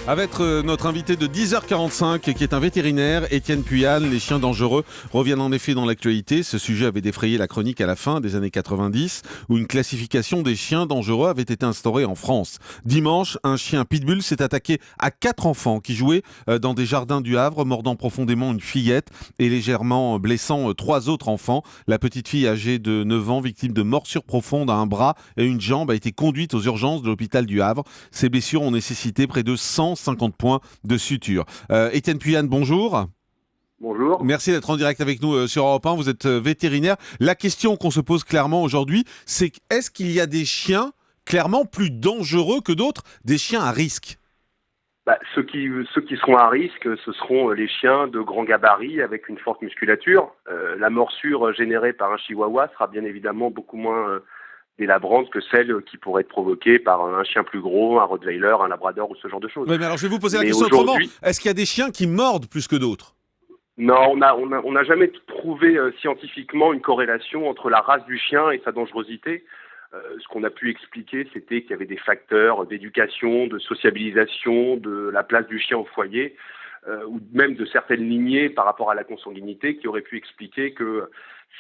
Avec notre invité de 10h45 qui est un vétérinaire, Étienne Puyane. Les chiens dangereux reviennent en effet dans l'actualité. Ce sujet avait défrayé la chronique à la fin des années 90 où une classification des chiens dangereux avait été instaurée en France. Dimanche, un chien pitbull s'est attaqué à 4 enfants qui jouaient dans des jardins du Havre, mordant profondément une fillette et légèrement blessant 3 autres enfants. La petite fille âgée de 9 ans, victime de morsures profondes à un bras et une jambe, a été conduite aux urgences de l'hôpital du Havre. Ses blessures ont nécessité près de 150 points de suture. Étienne Puyane, bonjour. Bonjour. Merci d'être en direct avec nous sur Europe 1. Vous êtes vétérinaire. La question qu'on se pose clairement aujourd'hui, c'est est-ce qu'il y a des chiens clairement plus dangereux que d'autres, des chiens à risque? Ceux qui seront à risque, ce seront les chiens de grand gabarit avec une forte musculature. La morsure générée par un chihuahua sera bien évidemment beaucoup moins délabrante que celle qui pourrait être provoquée par un chien plus gros, un rottweiler, un labrador ou ce genre de choses. Oui, mais alors je vais vous poser la question autrement. Est-ce qu'il y a des chiens qui mordent plus que d'autres? Non, on n'a jamais prouvé scientifiquement une corrélation entre la race du chien et sa dangerosité. Ce qu'on a pu expliquer, c'était qu'il y avait des facteurs d'éducation, de sociabilisation, de la place du chien au foyer, ou même de certaines lignées par rapport à la consanguinité qui auraient pu expliquer que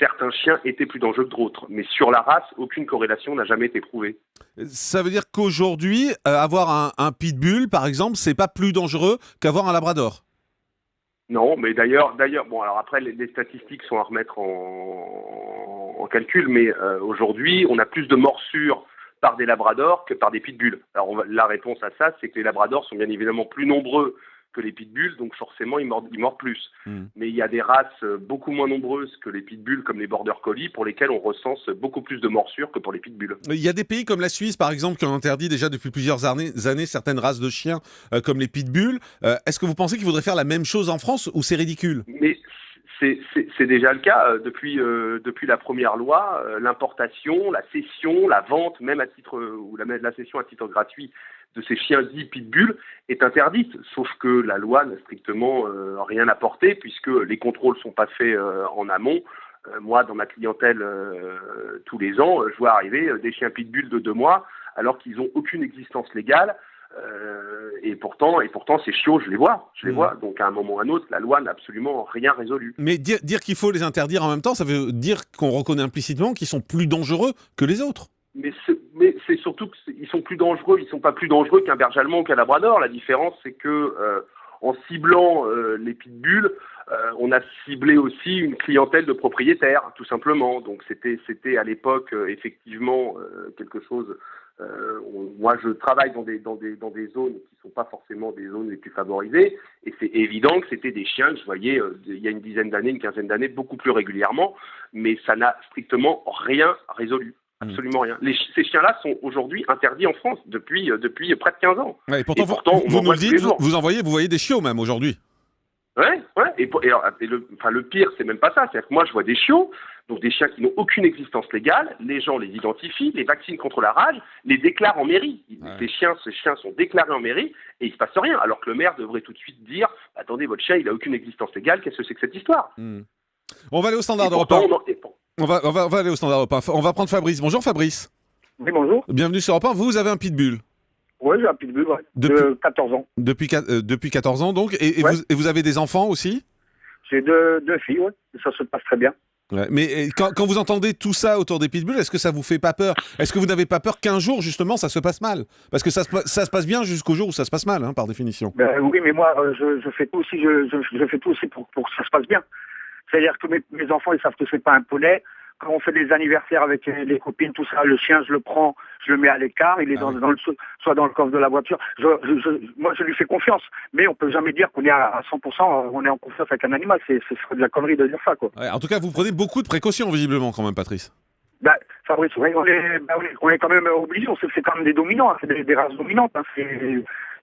certains chiens étaient plus dangereux que d'autres. Mais sur la race, aucune corrélation n'a jamais été prouvée. Ça veut dire qu'aujourd'hui, avoir un pitbull, par exemple, c'est pas plus dangereux qu'avoir un labrador? Non, mais d'ailleurs, bon, alors après, les statistiques sont à remettre en calcul, mais aujourd'hui, on a plus de morsures par des labradors que par des pitbulls. Alors la réponse à ça, c'est que les labradors sont bien évidemment plus nombreux que les pitbulls, donc forcément ils mordent plus. Mais il y a des races beaucoup moins nombreuses que les pitbulls, comme les border collies, pour lesquelles on recense beaucoup plus de morsures que pour les pitbulls. Il y a des pays comme la Suisse, par exemple, qui ont interdit déjà depuis plusieurs années certaines races de chiens comme les pitbulls. Est-ce que vous pensez qu'il faudrait faire la même chose en France ou c'est ridicule? Mais c'est déjà le cas depuis la première loi. L'importation, la cession, la vente, même à titre ou la cession à titre gratuit de ces chiens dits pitbull est interdite. Sauf que la loi n'a strictement rien apporté puisque les contrôles sont pas faits en amont. Moi, dans ma clientèle, tous les ans, je vois arriver des chiens pitbull de 2 mois alors qu'ils n'ont aucune existence légale. Et pourtant, ces chiots, je les vois. Donc, à un moment ou à un autre, la loi n'a absolument rien résolu. Mais dire qu'il faut les interdire en même temps, ça veut dire qu'on reconnaît implicitement qu'ils sont plus dangereux que les autres. Mais c'est surtout qu'ils sont plus dangereux. Ils sont pas plus dangereux qu'un berger allemand ou qu'un labrador. La différence, c'est que en ciblant les pitbulls, on a ciblé aussi une clientèle de propriétaires, tout simplement. Donc, c'était à l'époque effectivement quelque chose. Moi, je travaille dans des zones qui sont pas forcément des zones les plus favorisées, et c'est évident que c'était des chiens que je voyais il y a une dizaine d'années, une quinzaine d'années, beaucoup plus régulièrement, mais ça n'a strictement rien résolu. Absolument rien. Ces chiens-là sont aujourd'hui interdits en France depuis près de 15 ans. Ouais, et pourtant vous nous le dites, vous voyez des chiots même aujourd'hui. Ouais. Le pire, c'est même pas ça. C'est-à-dire que moi, je vois des chiots, donc des chiens qui n'ont aucune existence légale. Les gens les identifient, les vaccinent contre la rage, les déclarent en mairie. Ouais. Ces chiens sont déclarés en mairie et il se passe rien. Alors que le maire devrait tout de suite dire attendez, votre chien, il a aucune existence légale. Qu'est-ce que c'est que cette histoire? On va aller au standard d'Europe 1. On va aller au standard d'Europe 1. On va prendre Fabrice. Bonjour Fabrice. Oui, bonjour. Bienvenue sur Europe 1. Vous avez un pitbull? Oui, j'ai un pitbull, de 14 ans. Depuis 14 ans, donc. Et vous avez des enfants aussi? J'ai deux filles, oui. Ça se passe très bien. Ouais, mais quand vous entendez tout ça autour des pitbulls, est-ce que ça vous fait pas peur? Est-ce que vous n'avez pas peur qu'un jour, justement, ça se passe mal? Parce que ça se passe bien jusqu'au jour où ça se passe mal, hein, par définition. Oui, mais moi, je fais tout aussi, je fais tout aussi pour que ça se passe bien. C'est-à-dire que mes enfants, ils savent que c'est pas un poney. Quand on fait des anniversaires avec les copines, tout ça, le chien, je le prends, je le mais à l'écart, il est soit dans le coffre de la voiture. Moi, je lui fais confiance. Mais on peut jamais dire qu'on est à 100%, on est en confiance avec un animal. Ce serait de la connerie de dire ça, quoi. Ouais, en tout cas, vous prenez beaucoup de précautions, visiblement, quand même, Patrice. Fabrice, on est quand même obligé. C'est quand même des dominants, hein, c'est des races dominantes. Hein,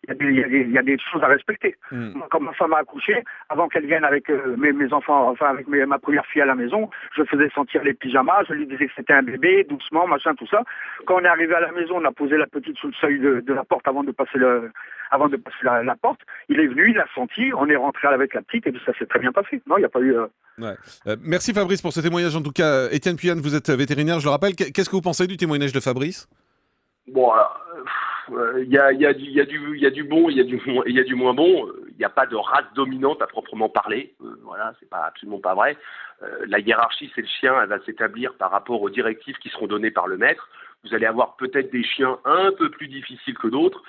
il y a des choses à respecter. Moi, quand ma femme a accouché, avant qu'elle vienne avec mes enfants, enfin avec ma première fille à la maison, je faisais sentir les pyjamas, je lui disais que c'était un bébé, doucement, machin, tout ça. Quand on est arrivé à la maison, on a posé la petite sous le seuil de la porte avant de passer la porte. Il est venu, il l'a senti, on est rentré avec la petite et ça s'est très bien passé. Non, il n'y a pas eu... Ouais. Merci Fabrice pour ce témoignage. En tout cas, Étienne Puyane, vous êtes vétérinaire, je le rappelle. Qu'est-ce que vous pensez du témoignage de Fabrice? Bon, alors, Il y a du bon, il y a du moins bon. Il n'y a pas de race dominante à proprement parler. Voilà, c'est pas absolument pas vrai. La hiérarchie, c'est le chien, elle va s'établir par rapport aux directives qui seront données par le maître. Vous allez avoir peut-être des chiens un peu plus difficiles que d'autres.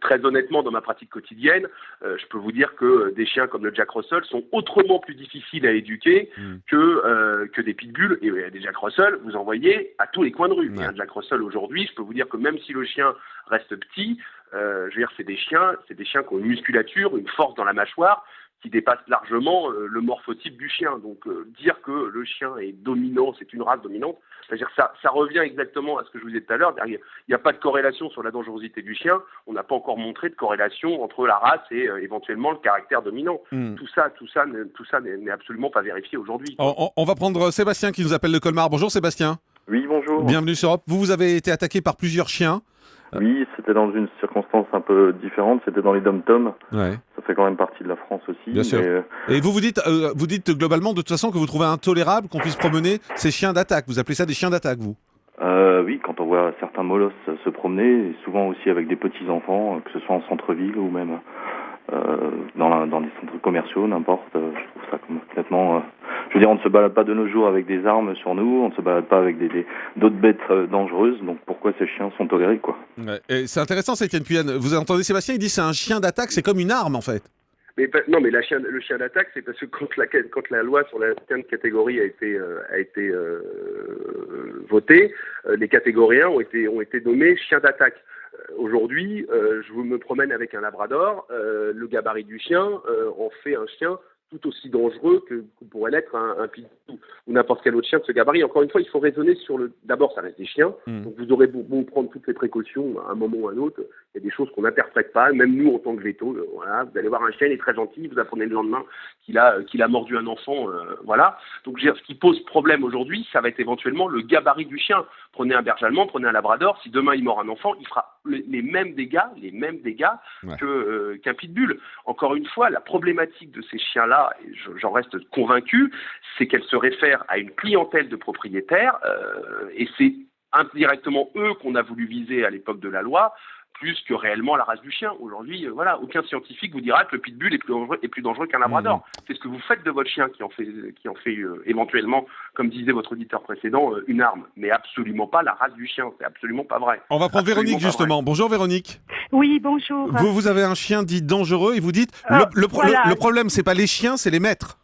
Très honnêtement, dans ma pratique quotidienne, je peux vous dire que des chiens comme le Jack Russell sont autrement plus difficiles à éduquer que des pitbulls. Et des Jack Russell, vous en voyez à tous les coins de rue. Ouais. Un Jack Russell aujourd'hui, je peux vous dire que même si le chien reste petit, je veux dire, c'est des chiens qui ont une musculature, une force dans la mâchoire qui dépasse largement le morphotype du chien. Donc dire que le chien est dominant, c'est une race dominante, c'est-à-dire ça revient exactement à ce que je vous disais tout à l'heure. Il n'y a pas de corrélation sur la dangerosité du chien. On n'a pas encore montré de corrélation entre la race et éventuellement le caractère dominant. Tout ça n'est absolument pas vérifié aujourd'hui. On va prendre Sébastien qui nous appelle de Colmar. Bonjour Sébastien. Oui, bonjour. Bienvenue sur Europe. Vous avez été attaqué par plusieurs chiens. Oui, c'était dans une circonstance un peu différente, c'était dans les dom-toms. Ouais. Ça fait quand même partie de la France aussi. Bien sûr. Et vous dites globalement de toute façon que vous trouvez intolérable qu'on puisse promener ces chiens d'attaque. Vous appelez ça des chiens d'attaque, vous? Oui, quand on voit certains molosses se promener, souvent aussi avec des petits-enfants, que ce soit en centre-ville ou même dans des centres commerciaux, n'importe. Je trouve ça complètement... Je veux dire, on ne se balade pas de nos jours avec des armes sur nous, on ne se balade pas avec d'autres bêtes dangereuses, donc pourquoi ces chiens sont tolérés, quoi. Ouais. Et c'est intéressant, ça, Étienne Puyenne. Vous entendez Sébastien, il dit c'est un chien d'attaque, c'est comme une arme, en fait. Non, mais le chien d'attaque, c'est parce que quand la loi sur la catégorie a été votée, les catégoriens ont été nommés chiens d'attaque. Aujourd'hui, je me promène avec un labrador, le gabarit du chien en fait un chien tout aussi dangereux que pourrait l'être un pitbull ou n'importe quel autre chien de ce gabarit. Encore une fois, il faut raisonner sur d'abord, ça reste des chiens, donc vous aurez beau prendre toutes les précautions à un moment ou à un autre, il y a des choses qu'on n'interprète pas, même nous en tant que véto, voilà, vous allez voir un chien, il est très gentil, vous apprenez le lendemain qu'il a mordu un enfant, voilà. Donc ce qui pose problème aujourd'hui, ça va être éventuellement le gabarit du chien. Prenez un berger allemand, prenez un labrador, si demain il mord un enfant, il fera les mêmes dégâts qu'un pitbull. Encore une fois, la problématique de ces chiens-là, et j'en reste convaincu, c'est qu'elle se réfère à une clientèle de propriétaires, et c'est indirectement eux qu'on a voulu viser à l'époque de la loi, plus que réellement la race du chien. Aujourd'hui, voilà, aucun scientifique vous dira que le pitbull est plus dangereux qu'un labrador. C'est ce que vous faites de votre chien qui en fait éventuellement, comme disait votre auditeur précédent, une arme. Mais absolument pas la race du chien. C'est absolument pas vrai. On va prendre Véronique, justement. Bonjour Véronique. Oui, bonjour. Vous avez un chien dit dangereux et vous dites le problème, c'est pas les chiens, c'est les maîtres.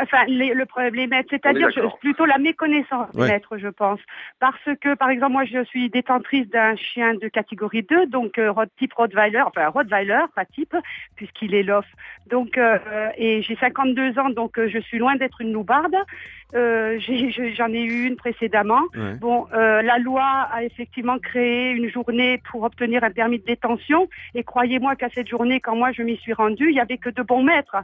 Enfin, les maîtres, c'est-à-dire plutôt la méconnaissance des maîtres, je pense. Parce que, par exemple, moi, je suis détentrice d'un chien de catégorie 2, donc type Rottweiler, enfin Rottweiler, pas type, puisqu'il est lof. Donc, et j'ai 52 ans, donc je suis loin d'être une loubarde. J'en ai eu une précédemment. Ouais. Bon, la loi a effectivement créé une journée pour obtenir un permis de détention. Et croyez-moi qu'à cette journée, quand moi je m'y suis rendue, il y avait que de bons maîtres.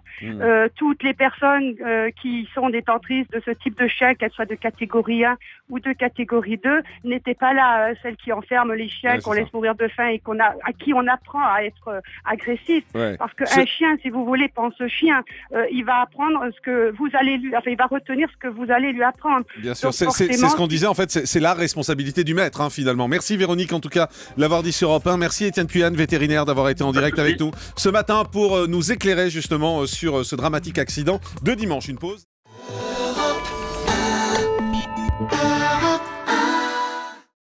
Toutes les personnes qui sont détentrices de ce type de chien, qu'elles soient de catégorie 1 ou de catégorie 2, n'étaient pas là. Celles qui enferment les chiens, qu'on laisse mourir de faim et à qui on apprend à être agressif. Ouais. Parce qu'un chien, si vous voulez, pense chien, il va apprendre ce que vous allez il va retenir ce que vous allez lui apprendre. Bien sûr, c'est ce qu'on disait, en fait, c'est la responsabilité du maître, hein, finalement. Merci Véronique, en tout cas, de l'avoir dit sur Europe 1. Merci Étienne Puyenne, vétérinaire, d'avoir été en direct avec nous ce matin pour nous éclairer justement sur ce dramatique accident de dimanche. Une pause.